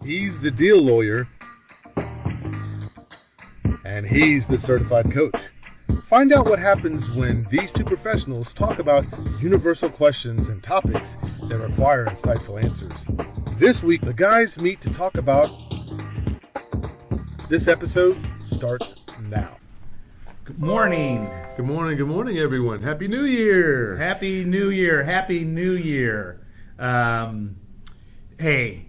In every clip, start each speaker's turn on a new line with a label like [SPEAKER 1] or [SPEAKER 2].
[SPEAKER 1] He's the deal lawyer, and he's the certified coach. Find out what happens when these two professionals talk about universal questions and topics that require insightful answers. This week, the guys meet to talk about... This episode starts now.
[SPEAKER 2] Good morning.
[SPEAKER 1] Good morning, everyone. Happy New Year.
[SPEAKER 2] Happy New Year. Happy New Year. Hey,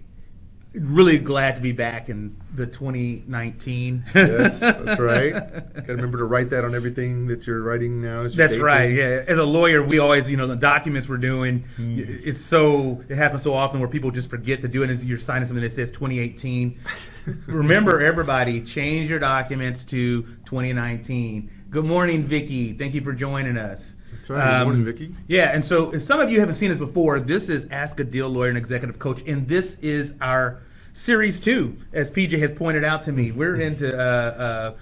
[SPEAKER 2] really glad to be back in the 2019.
[SPEAKER 1] Yes, that's right. Got to remember to write that on everything that you're writing now.
[SPEAKER 2] That's right. Yeah. As a lawyer, we always, the documents we're doing, it happens so often where people just forget to do it. As you're signing something that says 2018. Remember, everybody, change your documents to 2019. Good morning, Vicki. Thank you for joining us.
[SPEAKER 1] That's right. Good morning, Vicki.
[SPEAKER 2] Yeah, and so if some of you haven't seen this before, this is Ask a Deal Lawyer and Executive Coach, and this is our Series 2, as PJ has pointed out to me. We're into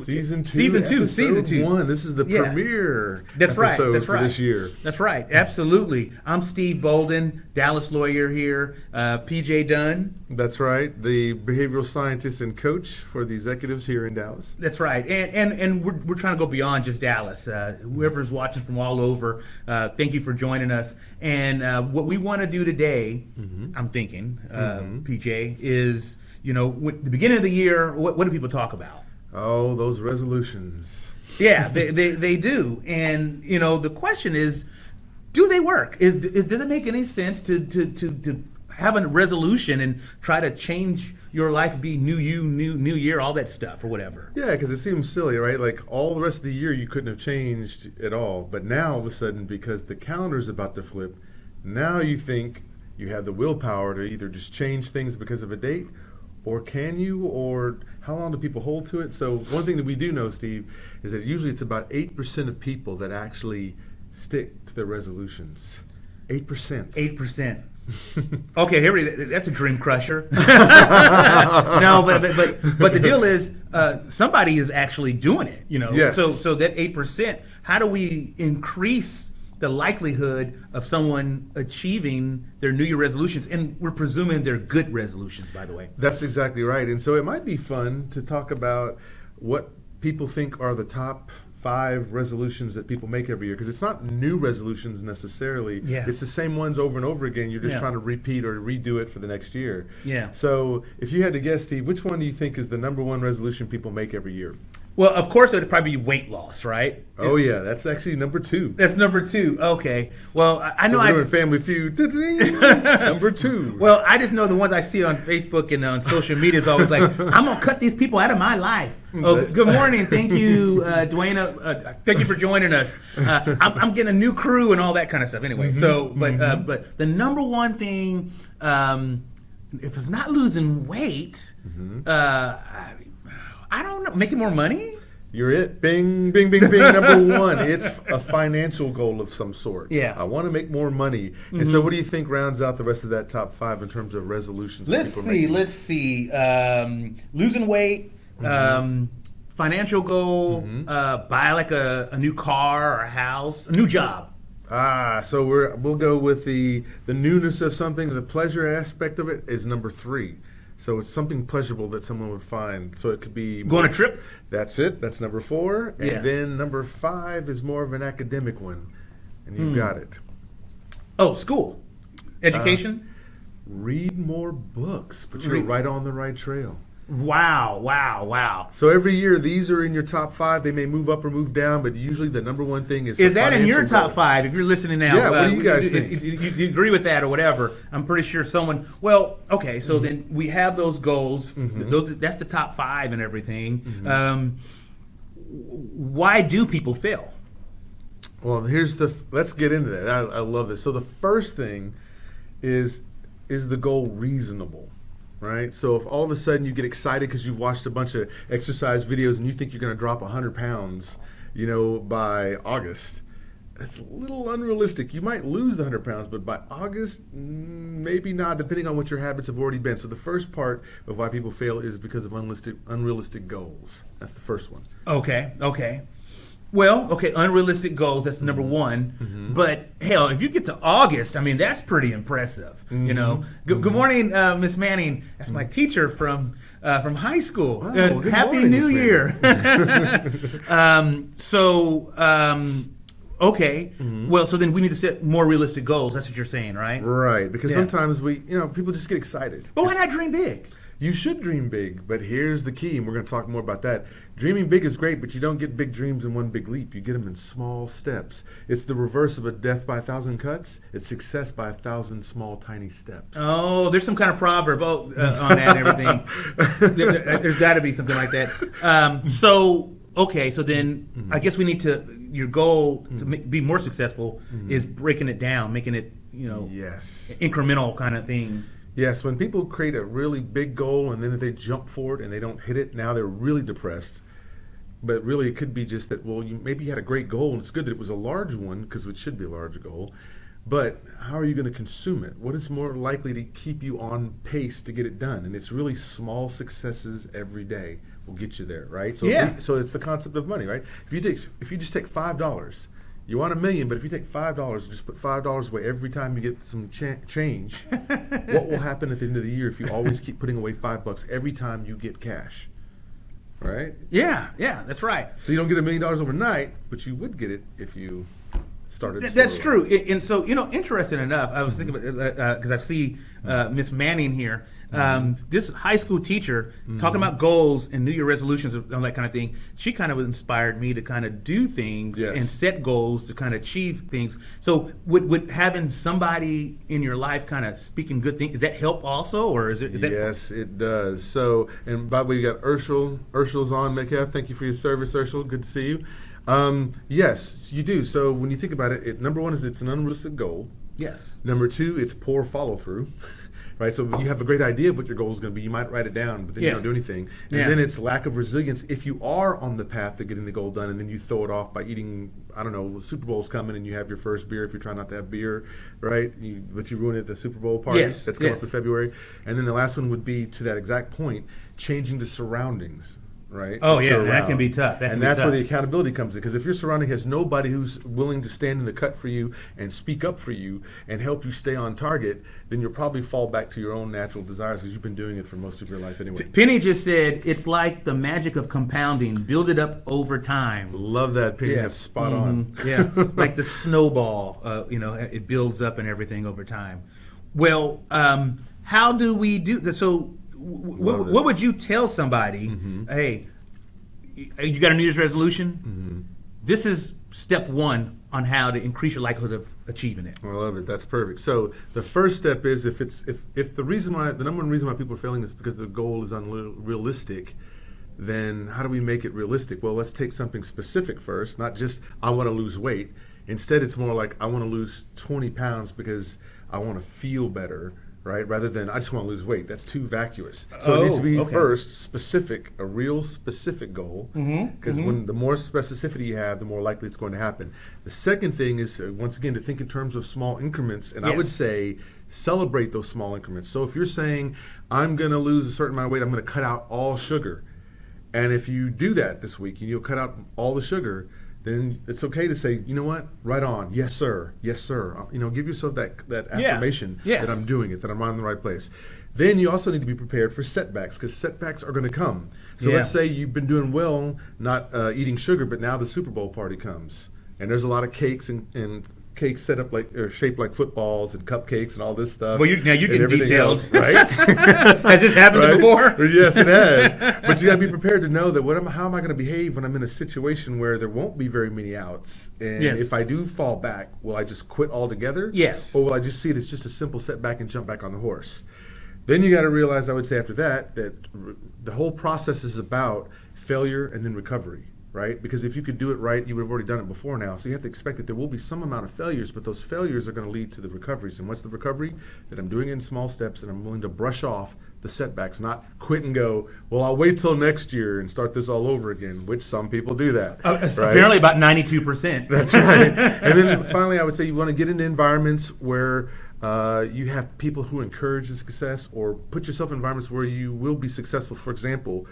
[SPEAKER 1] Season 2.
[SPEAKER 2] Season 2.
[SPEAKER 1] 1. This is the premiere
[SPEAKER 2] episode
[SPEAKER 1] for this year.
[SPEAKER 2] That's right. Absolutely. I'm Steve Bolden, Dallas lawyer here. PJ Dunn.
[SPEAKER 1] That's right. The behavioral scientist and coach for the executives here in Dallas.
[SPEAKER 2] That's right. And we're trying to go beyond just Dallas. Whoever's watching from all over, thank you for joining us. And what we want to do today, I'm thinking, PJ, is, the beginning of the year, what do people talk about?
[SPEAKER 1] Oh, those resolutions.
[SPEAKER 2] Yeah, they do. And, the question is, do they work? Does it make any sense to have a resolution and try to change your life, be new you, new year, all that stuff or whatever?
[SPEAKER 1] Yeah, because it seems silly, right? Like all the rest of the year you couldn't have changed at all. But now all of a sudden, because the calendar's about to flip, now you think you have the willpower to either just change things because of a date, or can you, or how long do people hold to it? So one thing that we do know, Steve, is that usually it's about 8% of people that actually stick to their resolutions. 8%.
[SPEAKER 2] 8%. Okay, that's a dream crusher. No, but the deal is somebody is actually doing it.
[SPEAKER 1] Yes.
[SPEAKER 2] So that 8%, how do we increase the likelihood of someone achieving their New Year resolutions? And we're presuming they're good resolutions, by the way.
[SPEAKER 1] That's exactly right. And so it might be fun to talk about what people think are the top 5 resolutions that people make every year, because it's not new resolutions necessarily.
[SPEAKER 2] Yeah.
[SPEAKER 1] It's the same ones over and over again. You're just trying to repeat or redo it for the next year.
[SPEAKER 2] Yeah.
[SPEAKER 1] So if you had to guess, Steve, which one do you think is the number one resolution people make every year?
[SPEAKER 2] Well, of course, it would probably be weight loss, right?
[SPEAKER 1] Oh, yeah. That's actually number 2.
[SPEAKER 2] That's number 2. Okay. Well, I know
[SPEAKER 1] we're doing Family Feud. Number 2.
[SPEAKER 2] Well, I just know the ones I see on Facebook and on social media is always like, I'm going to cut these people out of my life. Oh, good morning. Thank you, Dwayne. Thank you for joining us. I'm getting a new crew and all that kind of stuff. Anyway, but the number one thing, if it's not losing weight, I don't know, making more money?
[SPEAKER 1] You're it. Bing, bing, bing, bing. Number 1. It's a financial goal of some sort.
[SPEAKER 2] Yeah.
[SPEAKER 1] I want to make more money. And so what do you think rounds out the rest of that top 5 in terms of resolutions?
[SPEAKER 2] Let's see. Losing weight, financial goal, buy like a new car or a house, a new job.
[SPEAKER 1] So we'll go with the newness of something. The pleasure aspect of it is number 3. So it's something pleasurable that someone would find. So it could be...
[SPEAKER 2] Go on a trip?
[SPEAKER 1] That's it. That's number 4. And then number 5 is more of an academic one. And you've got it.
[SPEAKER 2] Oh, school. Education?
[SPEAKER 1] Read more books, but you're right on the right trail.
[SPEAKER 2] Wow.
[SPEAKER 1] So every year, these are in your top 5. They may move up or move down, but usually the number one thing is...
[SPEAKER 2] Is that in your top 5, if you're listening now?
[SPEAKER 1] Yeah, what do you guys think?
[SPEAKER 2] You agree with that or whatever? I'm pretty sure someone... Well, okay, so then we have those goals. That's the top 5 and everything. Why do people fail?
[SPEAKER 1] Well, let's get into that. I love this. So the first thing is the goal reasonable? Right? So if all of a sudden you get excited because you've watched a bunch of exercise videos and you think you're going to drop 100 pounds, by August, that's a little unrealistic. You might lose the 100 pounds, but by August, maybe not, depending on what your habits have already been. So the first part of why people fail is because of unrealistic goals. That's the first one.
[SPEAKER 2] Okay. Well, okay, unrealistic goals, that's number one. But hell, if you get to August, I mean, that's pretty impressive. You know. Good morning, Miss Manning. That's my teacher from high school.
[SPEAKER 1] Wow, good
[SPEAKER 2] Happy
[SPEAKER 1] morning,
[SPEAKER 2] New
[SPEAKER 1] Miss
[SPEAKER 2] Year. Okay. Well, so then we need to set more realistic goals. That's what you're saying, right?
[SPEAKER 1] Right, because
[SPEAKER 2] Yeah.
[SPEAKER 1] sometimes people just get excited.
[SPEAKER 2] But why not dream big?
[SPEAKER 1] You should dream big, but here's the key, and we're going to talk more about that. Dreaming big is great, but you don't get big dreams in one big leap. You get them in small steps. It's the reverse of a death by 1,000 cuts. It's success by 1,000 small, tiny steps.
[SPEAKER 2] Oh, there's some kind of proverb on that and everything. There's got to be something like that. So then I guess we need to, your goal to be more successful is breaking it down, making it,
[SPEAKER 1] Yes.
[SPEAKER 2] incremental kind of thing.
[SPEAKER 1] Yes, when people create a really big goal and then if they jump for it and they don't hit it, now they're really depressed. But really, it could be just that, well, maybe you had a great goal, and it's good that it was a large one, because it should be a large goal. But how are you going to consume it? What is more likely to keep you on pace to get it done? And it's really small successes every day will get you there, right? So
[SPEAKER 2] Yeah.
[SPEAKER 1] so it's the concept of money, right? If you just take $5, you want $1 million, but if you take $5 and just put $5 away every time you get some change, what will happen at the end of the year if you always keep putting away $5 every time you get cash? Right?
[SPEAKER 2] Yeah, that's right.
[SPEAKER 1] So you don't get $1 million overnight, but you would get it if you started.
[SPEAKER 2] That's
[SPEAKER 1] slowly.
[SPEAKER 2] true. And so, interesting enough, I was thinking about, because I see Miss Manning here, this high school teacher talking about goals and New Year resolutions and all that kind of thing. She kind of inspired me to kind of do things
[SPEAKER 1] Yes.
[SPEAKER 2] and set goals to kind of achieve things. So would having somebody in your life kind of speaking good things, does that help also? Or is that?
[SPEAKER 1] Yes, it does. So, and by the way, you got Urshel. Urshel's on, Metcalf. Thank you for your service, Urshel. Good to see you. Yes, you do. So when you think about it, number one is it's an unrealistic goal.
[SPEAKER 2] Yes.
[SPEAKER 1] Number two, it's poor follow through. Right, so you have a great idea of what your goal is going to be. You might write it down, but then you don't do anything. And then it's lack of resilience if you are on the path to getting the goal done, and then you throw it off by eating. I don't know, Super Bowl's coming, and you have your first beer if you're trying not to have beer, right? But you ruin it at the Super Bowl party.
[SPEAKER 2] Yes,
[SPEAKER 1] That's coming
[SPEAKER 2] yes.
[SPEAKER 1] up in February. And then the last one would be, to that exact point, changing the surroundings. Right?
[SPEAKER 2] Oh,
[SPEAKER 1] that
[SPEAKER 2] yeah,
[SPEAKER 1] you're
[SPEAKER 2] that
[SPEAKER 1] around.
[SPEAKER 2] can be tough.
[SPEAKER 1] And that's where the accountability comes in. Because if your surrounding has nobody who's willing to stand in the cut for you and speak up for you and help you stay on target, then you'll probably fall back to your own natural desires because you've been doing it for most of your life anyway.
[SPEAKER 2] Penny just said it's like the magic of compounding. Build it up over time.
[SPEAKER 1] Love that, Penny. That's spot on.
[SPEAKER 2] Yeah, like the snowball. It builds up and everything over time. Well, how do we do that? So, what would you tell somebody? Hey, you got a New Year's resolution? This is step one on how to increase your likelihood of achieving it.
[SPEAKER 1] I love it. That's perfect. So the first step is if the number one reason why people are failing is because the goal is unrealistic, then how do we make it realistic? Well, let's take something specific first, not just I want to lose weight. Instead, it's more like I want to lose 20 pounds because I want to feel better, right? Rather than I just want to lose weight. That's too vacuous. So it needs to be first specific, a real specific goal. Because when the more specificity you have, the more likely it's going to happen. The second thing is, once again, to think in terms of small increments. And I would say celebrate those small increments. So if you're saying, I'm going to lose a certain amount of weight, I'm going to cut out all sugar. And if you do that this week and you'll cut out all the sugar, then it's okay to say, you know what, right on, yes sir, yes sir. Give yourself that affirmation that I'm doing it, that I'm on the right place. Then you also need to be prepared for setbacks, because setbacks are going to come. So let's say you've been doing well, not eating sugar, but now the Super Bowl party comes, and there's a lot of cakes and cakes set up shaped like footballs and cupcakes and all this stuff.
[SPEAKER 2] Well, now you're getting details,
[SPEAKER 1] right?
[SPEAKER 2] Has this happened before?
[SPEAKER 1] Yes, it has. But you got to be prepared to know that how am I going to behave when I'm in a situation where there won't be very many outs? And if I do fall back, will I just quit altogether?
[SPEAKER 2] Yes.
[SPEAKER 1] Or will I just see it as just a simple setback and jump back on the horse? Then you got to realize, I would say after that the whole process is about failure and then recovery. Right? Because if you could do it right, you would have already done it before now. So you have to expect that there will be some amount of failures, but those failures are going to lead to the recoveries. And what's the recovery? That I'm doing it in small steps and I'm willing to brush off the setbacks, not quit and go, well, I'll wait till next year and start this all over again, which some people do that. Right?
[SPEAKER 2] Apparently about 92%.
[SPEAKER 1] That's right. And then finally, I would say you want to get into environments where you have people who encourage the success, or put yourself in environments where you will be successful. For example,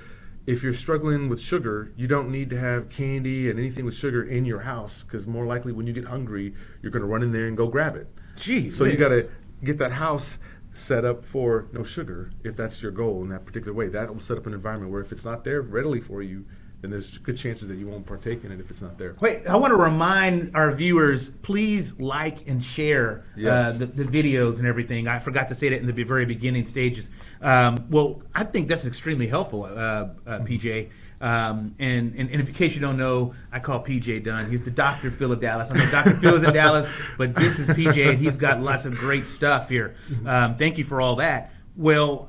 [SPEAKER 1] if you're struggling with sugar, you don't need to have candy and anything with sugar in your house, because more likely when you get hungry, you're going to run in there and go grab it.
[SPEAKER 2] Geez.
[SPEAKER 1] So you got to get that house set up for no sugar if that's your goal in that particular way. That will set up an environment where if it's not there readily for you, then there's good chances that you won't partake in it if it's not there.
[SPEAKER 2] Wait, I want to remind our viewers, please like and share
[SPEAKER 1] Yes.
[SPEAKER 2] the videos and everything. I forgot to say that in the very beginning stages. Well, I think that's extremely helpful, PJ. And in case you don't know, I call PJ Dunn. He's the Dr. Phil of Dallas. I know Dr. Phil is in Dallas, but this is PJ, and he's got lots of great stuff here. Thank you for all that. Well,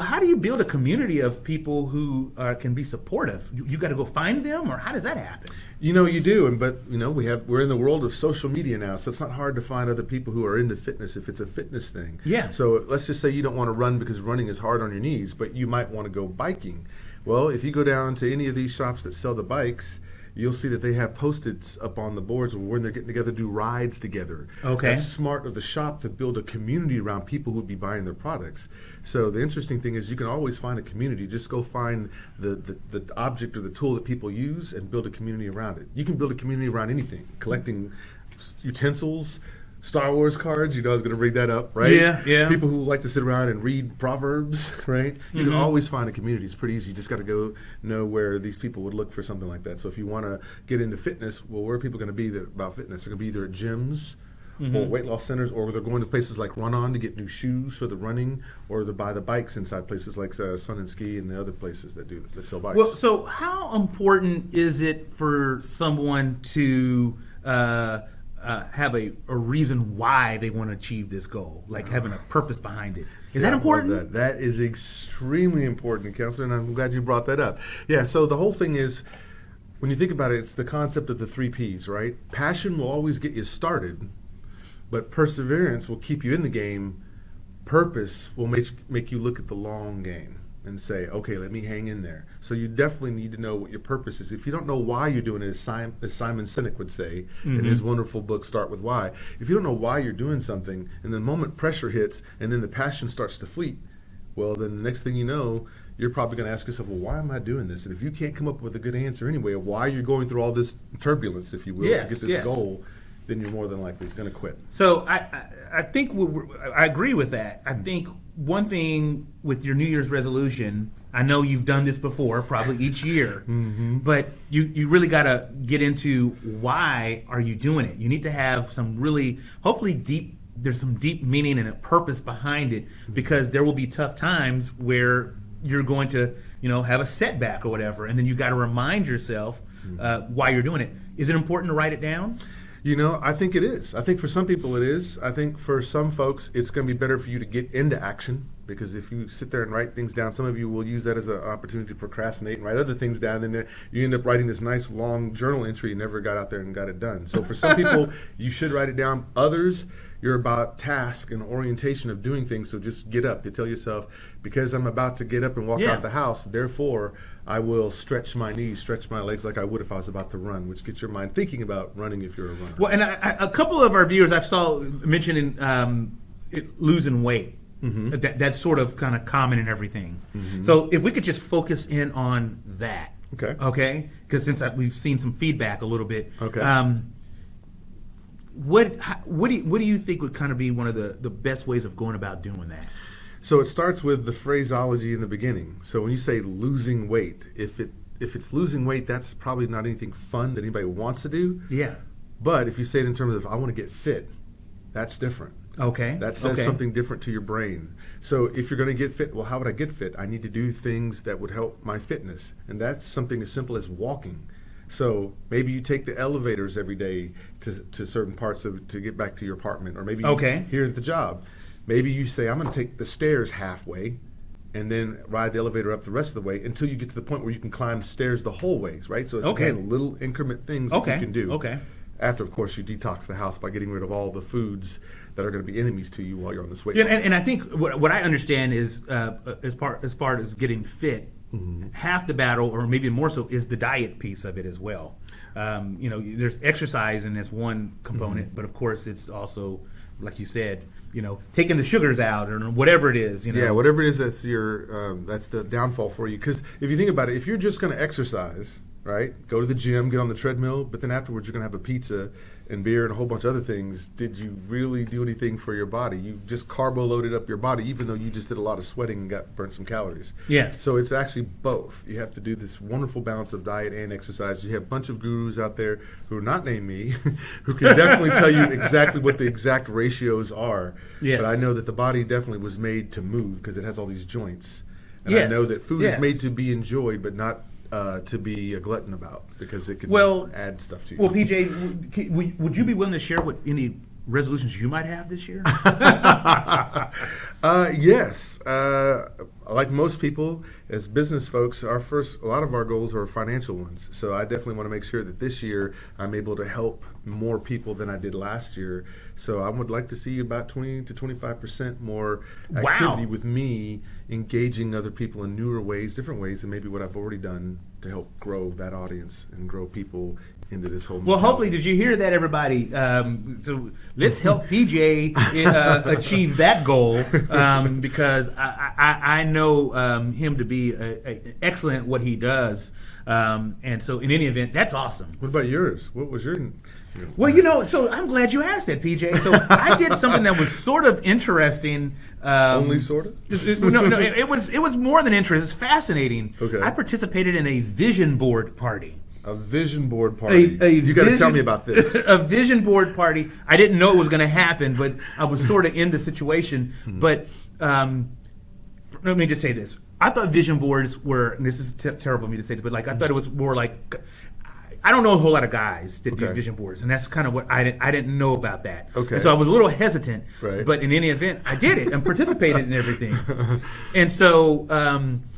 [SPEAKER 2] how do you build a community of people who can be supportive? You got to go find them, or how does that happen?
[SPEAKER 1] You do, but we're in the world of social media now, so it's not hard to find other people who are into fitness if it's a fitness thing.
[SPEAKER 2] Yeah.
[SPEAKER 1] So let's just say you don't want to run because running is hard on your knees, but you might want to go biking. Well, if you go down to any of these shops that sell the bikes, you'll see that they have Post-its up on the boards when they're getting together to do rides together.
[SPEAKER 2] Okay.
[SPEAKER 1] That's smart of the shop to build a community around people who would be buying their products. So the interesting thing is you can always find a community. Just go find the object or the tool that people use and build a community around it. You can build a community around anything, collecting utensils, Star Wars cards, I was going to bring that up, right?
[SPEAKER 2] Yeah.
[SPEAKER 1] People who like to sit around and read Proverbs, right? You can always find a community. It's pretty easy. You just got to go know where these people would look for something like that. So if you want to get into fitness, well, where are people going to be about fitness? They're going to be either at gyms or weight loss centers, or they're going to places like Run On to get new shoes for the running, or to buy the bikes inside places like Sun and Ski and the other places that sell bikes.
[SPEAKER 2] Well, so how important is it for someone to have a reason why they want to achieve this goal, like having a purpose behind it? Is that important?
[SPEAKER 1] That is extremely important, Counselor, and I'm glad you brought that up. Yeah, so the whole thing is, when you think about it, it's the concept of the 3 Ps, right? Passion will always get you started, but perseverance will keep you in the game. Purpose will make you look at the long game and say, okay, let me hang in there. So you definitely need to know what your purpose is. If you don't know why you're doing it, as Simon Sinek would say in his wonderful book, Start With Why, if you don't know why you're doing something, and the moment pressure hits and then the passion starts to fleet, well, then the next thing you know, you're probably going to ask yourself, well, why am I doing this? And if you can't come up with a good answer anyway of why you're going through all this turbulence, if you will, to get this goal, then you're more than likely going to quit.
[SPEAKER 2] So I think I agree with that. I think one thing with your New Year's resolution, I know you've done this before, probably each year, but you really got to get into why are you doing it. You need to have some really, hopefully there's some deep meaning and a purpose behind it, because there will be tough times where you're going to, have a setback or whatever, and then you got to remind yourself why you're doing it. Is it important to write it down?
[SPEAKER 1] I think it is. I think for some people it is. I think for some folks it's going to be better for you to get into action, because if you sit there and write things down, some of you will use that as an opportunity to procrastinate and write other things down, and then you end up writing this nice long journal entry you never got out there and got it done. So for some people, you should write it down. Others, you're about task and orientation of doing things, so just get up. You tell yourself, because I'm about to get up and walk out the house, therefore I will stretch my knees, stretch my legs like I would if I was about to run, which gets your mind thinking about running if you're a runner.
[SPEAKER 2] Well, and a couple of our viewers I saw mentioning losing weight. That's sort of kind of common in everything. So if we could just focus in on that. Okay? Because since we've seen some feedback a little bit.
[SPEAKER 1] Okay.
[SPEAKER 2] What do you think would kind of be one of the best ways of going about doing that?
[SPEAKER 1] So it starts with the phraseology in the beginning. So when you say losing weight, if it's losing weight, that's probably not anything fun that anybody wants to do.
[SPEAKER 2] Yeah.
[SPEAKER 1] But if you say it in terms of I want to get fit, that's different.
[SPEAKER 2] Okay.
[SPEAKER 1] That says something different to your brain. So if you're going to get fit, well, how would I get fit? I need to do things that would help my fitness. And that's something as simple as walking. So maybe you take the elevators every day to certain parts to get back to your apartment, or maybe here at the job. Maybe you say, I'm going to take the stairs halfway and then ride the elevator up the rest of the way until you get to the point where you can climb stairs the whole ways, right? So it's again, little increment things that you can do. After, of course, you detox the house by getting rid of all the foods that are going to be enemies to you while you're on this weight loss.
[SPEAKER 2] And I think what I understand is as far as getting fit, half the battle, or maybe more so, is the diet piece of it as well. There's exercise, and that's one component, but of course it's also like you said, taking the sugars out or whatever it is.
[SPEAKER 1] Yeah, whatever it is that's that's the downfall for you. Because if you think about it, if you're just going to exercise, right, go to the gym, get on the treadmill, but then afterwards you're going to have a pizza and beer and a whole bunch of other things, did you really do anything for your body? You just carbo loaded up your body, even though you just did a lot of sweating and burnt some calories.
[SPEAKER 2] Yes.
[SPEAKER 1] So it's actually both. You have to do this wonderful balance of diet and exercise. You have a bunch of gurus out there who are not named me, who can definitely tell you exactly what the exact ratios are.
[SPEAKER 2] Yes.
[SPEAKER 1] But I know that the body definitely was made to move because it has all these joints. And
[SPEAKER 2] Yes.
[SPEAKER 1] I know that food
[SPEAKER 2] Yes.
[SPEAKER 1] is made to be enjoyed, but not to be a glutton about, because it can add stuff to you.
[SPEAKER 2] Well, PJ, would you be willing to share what any resolutions you might have this year?
[SPEAKER 1] Yes. Like most people, as business folks, a lot of our goals are financial ones. So I definitely want to make sure that this year I'm able to help more people than I did last year. So I would like to see about 20 to 25% more activity with me engaging other people in newer ways, different ways than maybe what I've already done to help grow that audience and grow people into this whole.
[SPEAKER 2] Well, hopefully, did you hear that, everybody? So let's help PJ achieve that goal, because I know him to be excellent at what he does. And so in any event, that's awesome.
[SPEAKER 1] What about yours? What was your...
[SPEAKER 2] Well, so I'm glad you asked that, PJ. So I did something that was sort of interesting.
[SPEAKER 1] Only sort of?
[SPEAKER 2] No, it was more than interesting. It's fascinating.
[SPEAKER 1] Okay.
[SPEAKER 2] I participated in a vision board party.
[SPEAKER 1] A vision board party. You got to tell me about this.
[SPEAKER 2] A vision board party. I didn't know it was going to happen, but I was sort of in the situation. But let me just say this. I thought vision boards were, and this is terrible of me to say this, but I thought it was more like, I don't know a whole lot of guys that do vision boards, and that's kind of what I didn't know about that.
[SPEAKER 1] Okay.
[SPEAKER 2] And so I was a little hesitant,
[SPEAKER 1] right.
[SPEAKER 2] But in any event, I did it and participated in everything. And so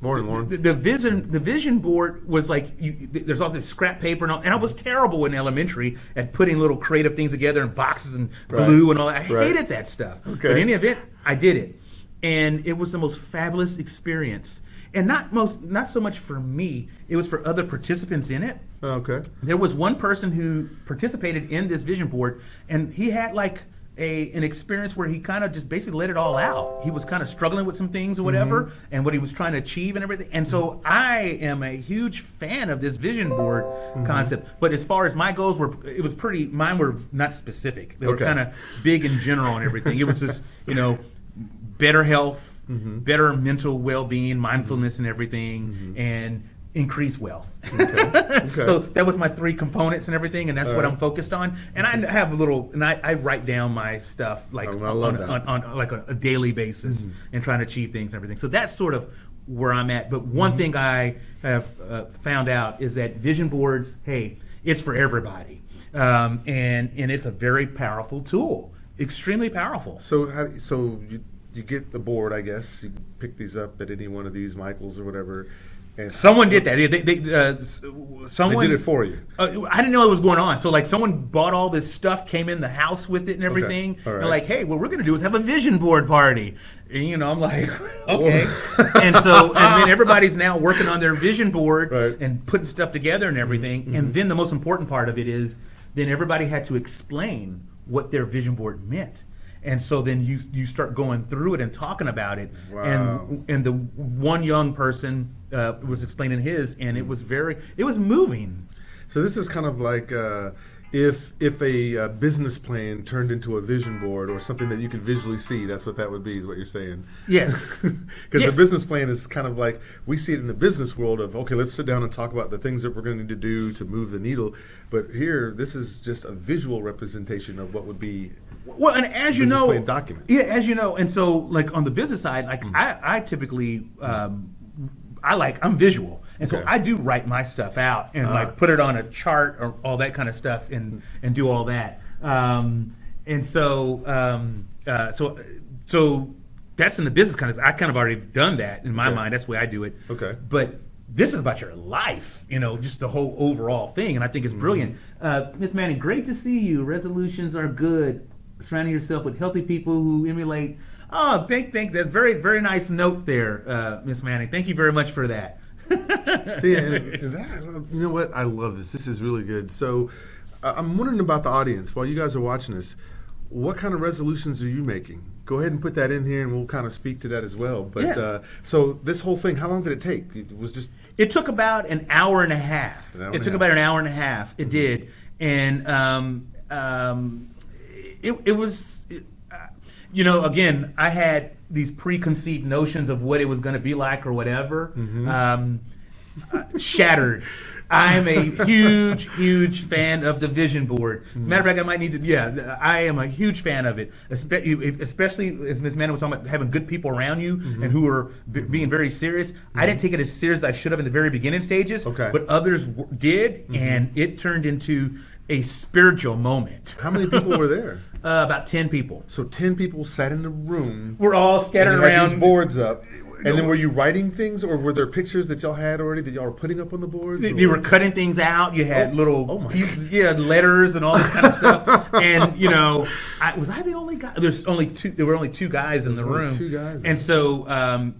[SPEAKER 1] Lauren.
[SPEAKER 2] The vision board was like, there's all this scrap paper and I was terrible in elementary at putting little creative things together in boxes and glue and all that. I hated that stuff.
[SPEAKER 1] Okay.
[SPEAKER 2] But in any event, I did it, and it was the most fabulous experience. And not so much for me, it was for other participants in it.
[SPEAKER 1] Okay.
[SPEAKER 2] There was one person who participated in this vision board, and he had like an experience where he kind of just basically let it all out. He was kind of struggling with some things or whatever, and what he was trying to achieve and everything. And so I am a huge fan of this vision board concept. But as far as my goals were, mine were not specific. They were kind of big and general and everything. It was just, better health, better mental well-being, mindfulness and everything, and increase wealth. Okay. So that was my 3 components and everything, and that's what I'm focused on. And I have I write down my stuff like on like a daily basis and trying to achieve things and everything. So that's sort of where I'm at. But one thing I have found out is that vision boards, hey, it's for everybody, and it's a very powerful tool, extremely powerful.
[SPEAKER 1] So you get the board, I guess. You pick these up at any one of these Michaels or whatever. And
[SPEAKER 2] someone did that. Someone
[SPEAKER 1] they did it for you.
[SPEAKER 2] I didn't know it was going on. So someone bought all this stuff, came in the house with it and everything.
[SPEAKER 1] Okay. All right.
[SPEAKER 2] And like, hey, what we're going to do is have a vision board party. And I'm like, okay. and then everybody's now working on their vision board and putting stuff together and everything. And then the most important part of it is then everybody had to explain what their vision board meant. And so then you start going through it and talking about it.
[SPEAKER 1] Wow.
[SPEAKER 2] And the one young person was explaining his, and it was moving.
[SPEAKER 1] So this is kind of like if a business plan turned into a vision board or something that you could visually see. That's what that would be, is what you're saying.
[SPEAKER 2] Yes.
[SPEAKER 1] Because the business plan is kind of like, we see it in the business world of, okay, let's sit down and talk about the things that we're going to need to do to move the needle. But here, this is just a visual representation of what would be.
[SPEAKER 2] Well, and as you know,
[SPEAKER 1] document.
[SPEAKER 2] Yeah, as you know, and so like on the business side, like I typically I'm visual, and so I do write my stuff out and like put it on a chart or all that kind of stuff and do all that. And so that's in the business kind of. I kind of already done that in my mind. That's the way I do it.
[SPEAKER 1] Okay,
[SPEAKER 2] but this is about your life, just the whole overall thing, and I think it's brilliant. Miss Manning, great to see you. Resolutions are good. Surrounding yourself with healthy people who emulate. Oh, thank. That's very, very nice note there, Miss Manning. Thank you very much for that.
[SPEAKER 1] See, and that, you know what? I love this. This is really good. So I'm wondering about the audience while you guys are watching this. what kind of resolutions are you making? Go ahead and put that in here, and we'll kind of speak to that as well. But
[SPEAKER 2] Yes.
[SPEAKER 1] so this whole thing, how long did it take? It was just
[SPEAKER 2] It took about an hour and a half.
[SPEAKER 1] An hour
[SPEAKER 2] It
[SPEAKER 1] and
[SPEAKER 2] took
[SPEAKER 1] a
[SPEAKER 2] about
[SPEAKER 1] half.
[SPEAKER 2] an hour and a half. It did, and it was, again, I had these preconceived notions of what it was going to be like or whatever. Shattered. I am a huge fan of the vision board. As a matter of fact, I might need to. Yeah, I am a huge fan of it, especially as Ms. Amanda was talking about having good people around you and who are being very serious. I didn't take it as serious as I should have in the very beginning stages,
[SPEAKER 1] Okay.
[SPEAKER 2] but others did, and it turned into a spiritual moment.
[SPEAKER 1] how many people were there?
[SPEAKER 2] About 10 people.
[SPEAKER 1] So 10 people sat in the room.
[SPEAKER 2] We're all scattered
[SPEAKER 1] And you had
[SPEAKER 2] around.
[SPEAKER 1] these boards up. And then were you writing things, or were there pictures that y'all had already that y'all were putting up on the boards?
[SPEAKER 2] They were cutting things out. You had little
[SPEAKER 1] oh my
[SPEAKER 2] pieces, letters and all this kind of stuff. And was I the only guy? There were only two guys in the
[SPEAKER 1] only
[SPEAKER 2] room.
[SPEAKER 1] two guys
[SPEAKER 2] And so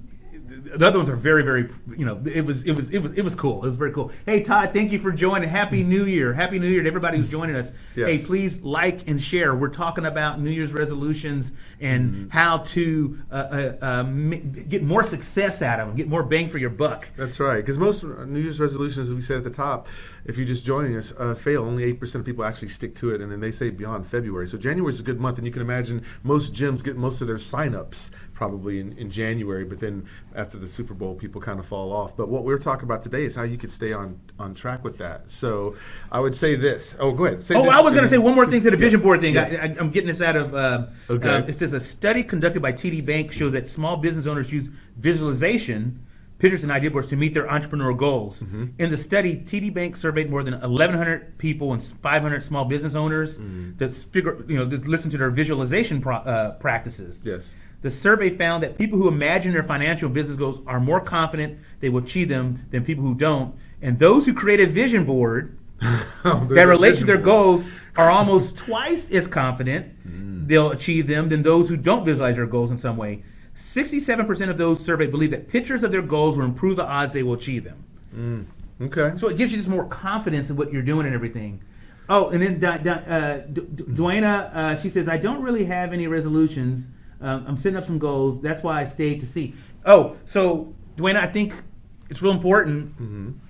[SPEAKER 2] the other ones are very, very. It was cool. It was very cool. Hey Todd, thank you for joining. Happy New Year. Happy New Year to everybody who's joining us.
[SPEAKER 1] Yes.
[SPEAKER 2] Hey, please like and share. We're talking about New Year's resolutions and how to get more success out of them, get more bang for your buck.
[SPEAKER 1] That's right, because most New Year's resolutions, as we said at the top, if you're just joining us, fail. Only 8% of people actually stick to it, and then they say beyond February. So January is a good month, and you can imagine most gyms get most of their sign-ups probably in January, but then after the Super Bowl, people kind of fall off. But what we're talking about today is how you could stay on track with that. So I would say this. Oh, go ahead. Say this.
[SPEAKER 2] I was going to say one more thing to the vision board thing.
[SPEAKER 1] Yes.
[SPEAKER 2] I'm getting this out of.
[SPEAKER 1] Okay.
[SPEAKER 2] It says a study conducted by TD Bank shows that small business owners use visualization, pictures, and idea boards to meet their entrepreneurial goals. In the study, TD Bank surveyed more than 1,100 people and 500 small business owners that just listen to their visualization practices.
[SPEAKER 1] Yes.
[SPEAKER 2] The survey found that people who imagine their financial and business goals are more confident they will achieve them than people who don't. And those who create a vision board that relate to their goals are almost twice as confident they'll achieve them than those who don't visualize their goals in some way. 67% of those surveyed believe that pictures of their goals will improve the odds they will achieve them.
[SPEAKER 1] Okay.
[SPEAKER 2] So it gives you just more confidence in what you're doing and everything. Oh, and then Dwayna, she says, I don't really have any resolutions. I'm setting up some goals. That's why I stayed to see. Oh, so Dwayna, I think it's real important.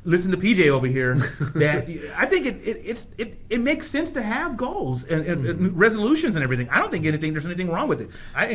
[SPEAKER 2] Listen to PJ over here. That I think it makes sense to have goals and resolutions and everything. I don't think there's anything wrong with it. I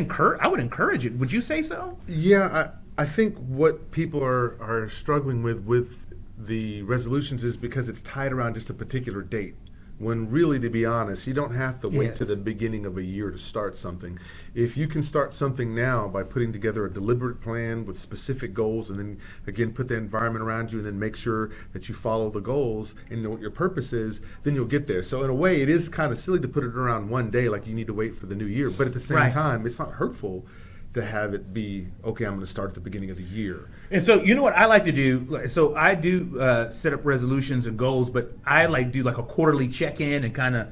[SPEAKER 2] would encourage it. Would you say so?
[SPEAKER 1] Yeah, I think what people are struggling with the resolutions is because it's tied around just a particular date. When really, to be honest, you don't have to wait to the beginning of a year to start something. If you can start something now by putting together a deliberate plan with specific goals, and then again put the environment around you, and then make sure that you follow the goals and know what your purpose is, then you'll get there. So in a way, it is kind of silly to put it around one day, like you need to wait for the new year. But at the same time, it's not hurtful to have it be, okay, I'm going to start at the beginning of the year.
[SPEAKER 2] And so, you know what I like to do? So I do set up resolutions and goals, but I do like a quarterly check-in and kind of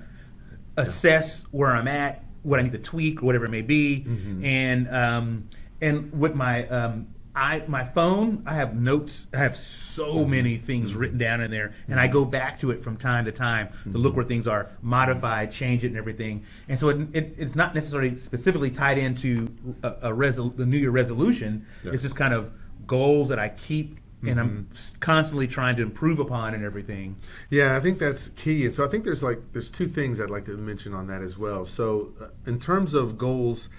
[SPEAKER 2] assess where I'm at, what I need to tweak, or whatever it may be. And with my phone, I have notes. I have so many things written down in there, and I go back to it from time to time to look where things are, modify, change it, and everything. And so it's not necessarily specifically tied into the New Year resolution. It's just kind of goals that I keep, and I'm constantly trying to improve upon and everything.
[SPEAKER 1] Yeah, I think that's key. And so I think there's two things I'd like to mention on that as well. So in terms of goals,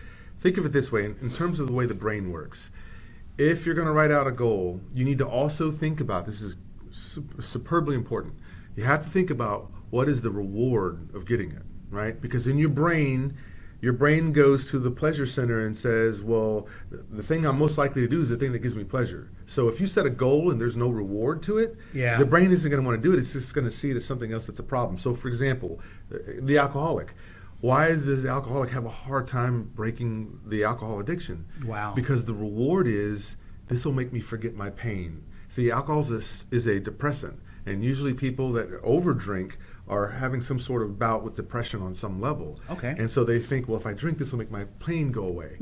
[SPEAKER 1] think of it this way, in terms of the way the brain works. If you're going to write out a goal, you need to also think about, this is superbly important, you have to think about what is the reward of getting it, right? Because in your brain goes to the pleasure center and says, well, the thing I'm most likely to do is the thing that gives me pleasure. So if you set a goal and there's no reward to it, the brain isn't going to want to do it. It's just going to see it as something else that's a problem. So for example, the alcoholic. Why does the alcoholic have a hard time breaking the alcohol addiction?
[SPEAKER 2] Wow.
[SPEAKER 1] Because the reward is, this will make me forget my pain. See, alcohol is a depressant, and usually people that overdrink are having some sort of bout with depression on some level.
[SPEAKER 2] Okay.
[SPEAKER 1] And so they think, well, if I drink, this will make my pain go away.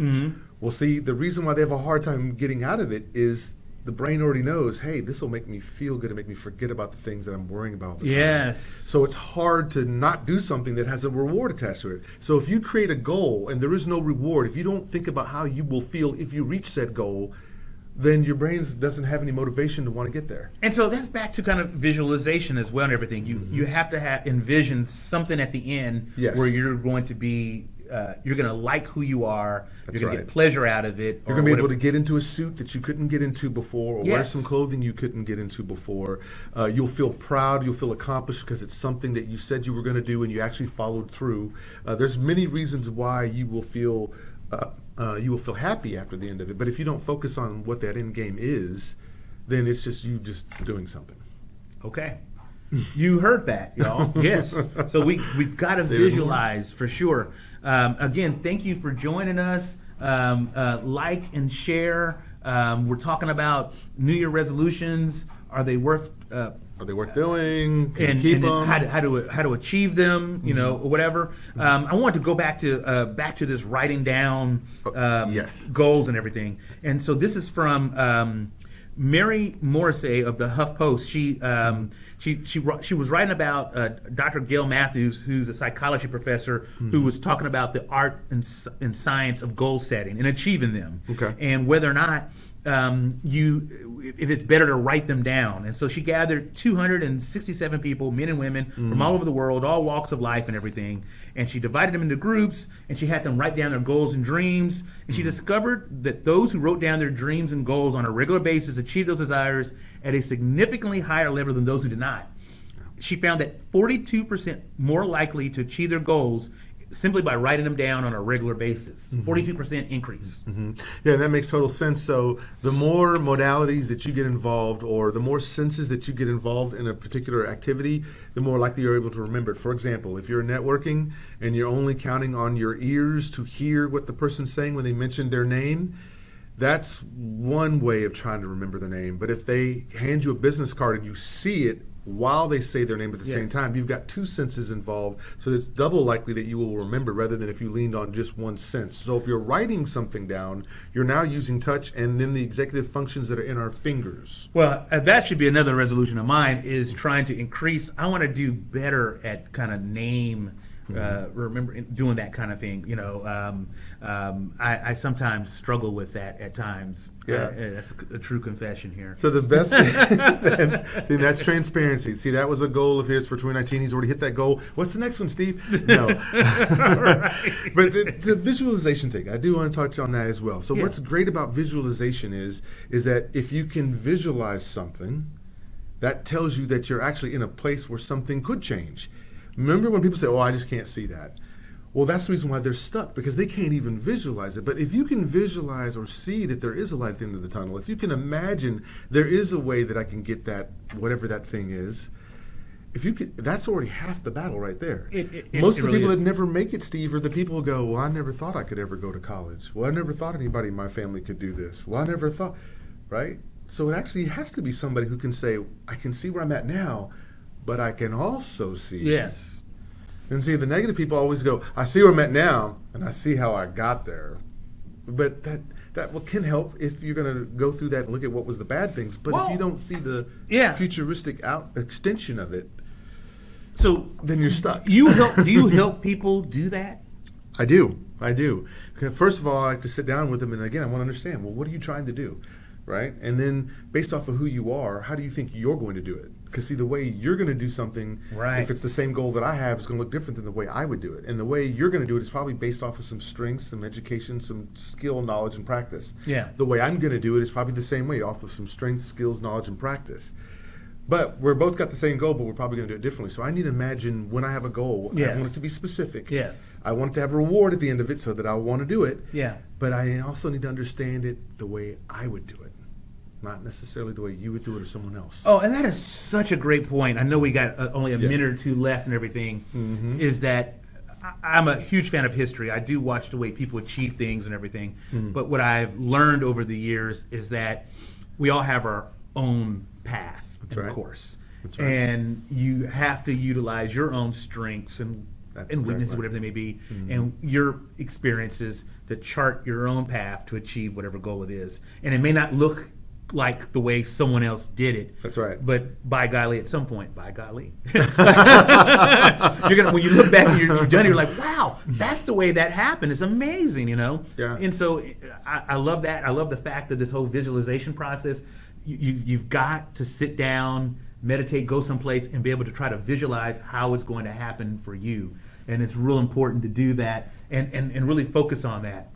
[SPEAKER 1] Well, see, the reason why they have a hard time getting out of it is the brain already knows, hey, this will make me feel good and make me forget about the things that I'm worrying about all the time.
[SPEAKER 2] Yes.
[SPEAKER 1] So it's hard to not do something that has a reward attached to it. So if you create a goal and there is no reward, if you don't think about how you will feel if you reach that goal, then your brain doesn't have any motivation to want to get there.
[SPEAKER 2] And so that's back to kind of visualization as well and everything. You have to envision something at the end
[SPEAKER 1] Yes.
[SPEAKER 2] where you're going to be, you're going to like who you are.
[SPEAKER 1] That's
[SPEAKER 2] you're going to
[SPEAKER 1] right.
[SPEAKER 2] get pleasure out of it.
[SPEAKER 1] You're going to be able to get into a suit that you couldn't get into before, or wear
[SPEAKER 2] Yes.
[SPEAKER 1] some clothing you couldn't get into before. You'll feel proud, you'll feel accomplished because it's something that you said you were going to do and you actually followed through. There's many reasons why you will feel happy after the end of it. But if you don't focus on what that end game is, then it's just you just doing something.
[SPEAKER 2] Okay. You heard that, y'all. Yes. So we've got to visualize for sure. Again, thank you for joining us. Like and share. We're talking about New Year resolutions. Are they worth
[SPEAKER 1] doing? Can
[SPEAKER 2] and
[SPEAKER 1] you keep
[SPEAKER 2] then
[SPEAKER 1] them?
[SPEAKER 2] how to achieve them, or whatever. I want to go back to this writing down
[SPEAKER 1] Yes.
[SPEAKER 2] goals and everything. And so this is from Mary Morrissey of the HuffPost. She was writing about Dr. Gail Matthews, who's a psychology professor, who was talking about the art and science of goal setting and achieving them,
[SPEAKER 1] Okay.
[SPEAKER 2] and whether or not if it's better to write them down. And so she gathered 267 people, men and women from all over the world, all walks of life and everything. And she divided them into groups, and she had them write down their goals and dreams. And she discovered that those who wrote down their dreams and goals on a regular basis achieved those desires at a significantly higher level than those who did not. She found that 42% more likely to achieve their goals simply by writing them down on a regular basis. 42% increase.
[SPEAKER 1] Yeah, that makes total sense. So the more modalities that you get involved, or the more senses that you get involved in a particular activity, the more likely you're able to remember it. For example, if you're networking and you're only counting on your ears to hear what the person's saying when they mention their name, that's one way of trying to remember the name. But if they hand you a business card and you see it while they say their name at the same time, you've got two senses involved, so it's double likely that you will remember rather than if you leaned on just one sense. So if you're writing something down, you're now using touch and then the executive functions that are in our fingers.
[SPEAKER 2] Well, that should be another resolution of mine, is trying to increase. I want to do better at kind of name, remember doing that kind of thing. I sometimes struggle with that at times.
[SPEAKER 1] Yeah.
[SPEAKER 2] That's a true confession here.
[SPEAKER 1] So the best see, that's transparency. See, that was a goal of his for 2019. He's already hit that goal. What's the next one, Steve? No.
[SPEAKER 2] Right.
[SPEAKER 1] But the visualization thing, I do want to touch on that as well. So
[SPEAKER 2] Yeah.
[SPEAKER 1] what's great about visualization is that if you can visualize something, that tells you that you're actually in a place where something could change. Remember when people say, oh, I just can't see that? Well, that's the reason why they're stuck, because they can't even visualize it. But if you can visualize or see that there is a light at the end of the tunnel, if you can imagine there is a way that I can get that, whatever that thing is, if you could, that's already half the battle right there. Most of the
[SPEAKER 2] really
[SPEAKER 1] people
[SPEAKER 2] is.
[SPEAKER 1] that never make it, Steve, are the people who go, well, I never thought I could ever go to college. Well, I never thought anybody in my family could do this. Well, I never thought, right? So it actually has to be somebody who can say, I can see where I'm at now, but I can also see.
[SPEAKER 2] Yes.
[SPEAKER 1] And see, the negative people always go, I see where I'm at now, and I see how I got there. But that can help if you're going to go through that and look at what was the bad things. But if you don't see the futuristic extension of it,
[SPEAKER 2] so
[SPEAKER 1] then you're stuck.
[SPEAKER 2] Do you help people do that?
[SPEAKER 1] I do. First of all, I like to sit down with them, and again, I want to understand, well, what are you trying to do? Right? And then based off of who you are, how do you think you're going to do it? Because see, the way you're going to do something, if it's the same goal that I have, is going to look different than the way I would do it. And the way you're going to do it is probably based off of some strengths, some education, some skill, knowledge, and practice.
[SPEAKER 2] Yeah.
[SPEAKER 1] The way I'm going to do it is probably the same way, off of some strengths, skills, knowledge, and practice. But we're both got the same goal, but we're probably going to do it differently. So I need to imagine when I have a goal, I want it to be specific.
[SPEAKER 2] Yes.
[SPEAKER 1] I want it to have a reward at the end of it so that I want to do it.
[SPEAKER 2] Yeah.
[SPEAKER 1] But I also need to understand it the way I would do it, not necessarily the way you would do it or someone else.
[SPEAKER 2] Oh, and that is such a great point. I know we got only a minute or two left and everything, is that I'm a huge fan of history. I do watch the way people achieve things and everything. But what I've learned over the years is that we all have our own path and course.
[SPEAKER 1] That's right.
[SPEAKER 2] And you have to utilize your own strengths and weaknesses, whatever they may be, and your experiences to chart your own path to achieve whatever goal it is. And it may not look like the way someone else did it.
[SPEAKER 1] That's right.
[SPEAKER 2] But by golly, at some point, by golly, you're gonna, when you look back and you're done, you're like, wow, that's the way that happened. It's amazing, you know.
[SPEAKER 1] Yeah.
[SPEAKER 2] And so I love that. I love the fact that this whole visualization process, you've got to sit down, meditate, go someplace, and be able to try to visualize how it's going to happen for you. And it's real important to do that and really focus on that.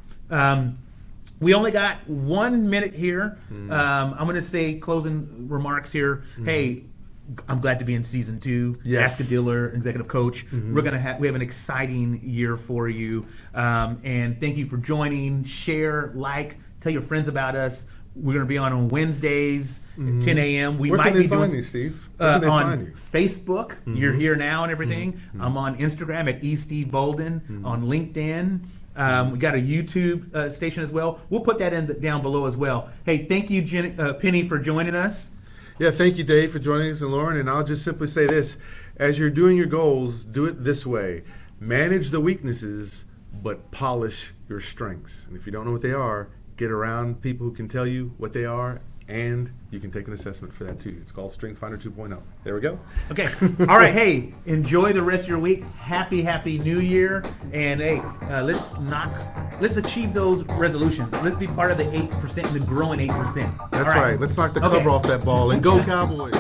[SPEAKER 2] We only got 1 minute here. I'm going to say closing remarks here. Hey, I'm glad to be in season 2.
[SPEAKER 1] Yes.
[SPEAKER 2] Ask a Dealer, Executive Coach. We have an exciting year for you. And thank you for joining. Share, like, tell your friends about us. We're going to be on Wednesdays at 10 a.m. We
[SPEAKER 1] Where
[SPEAKER 2] might
[SPEAKER 1] can they
[SPEAKER 2] be
[SPEAKER 1] find
[SPEAKER 2] doing
[SPEAKER 1] you, Steve? Where can they
[SPEAKER 2] on
[SPEAKER 1] find you?
[SPEAKER 2] Facebook. You're here now and everything. I'm on Instagram at steve.bolden. On LinkedIn. We got a YouTube station as well. We'll put that down below as well. Hey, thank you, Penny, for joining us.
[SPEAKER 1] Yeah, thank you, Dave, for joining us, and Lauren. And I'll just simply say this: as you're doing your goals, do it this way: manage the weaknesses, but polish your strengths. And if you don't know what they are, get around people who can tell you what they are, and you can take an assessment for that too. It's called Strength Finder 2.0. There we go.
[SPEAKER 2] Okay. All right. Hey, enjoy the rest of your week. Happy New Year. And hey, let's achieve those resolutions. Let's be part of the 8%, the growing 8%.
[SPEAKER 1] That's
[SPEAKER 2] All
[SPEAKER 1] right. Let's knock the
[SPEAKER 2] Okay.
[SPEAKER 1] cover off that ball and go Cowboys.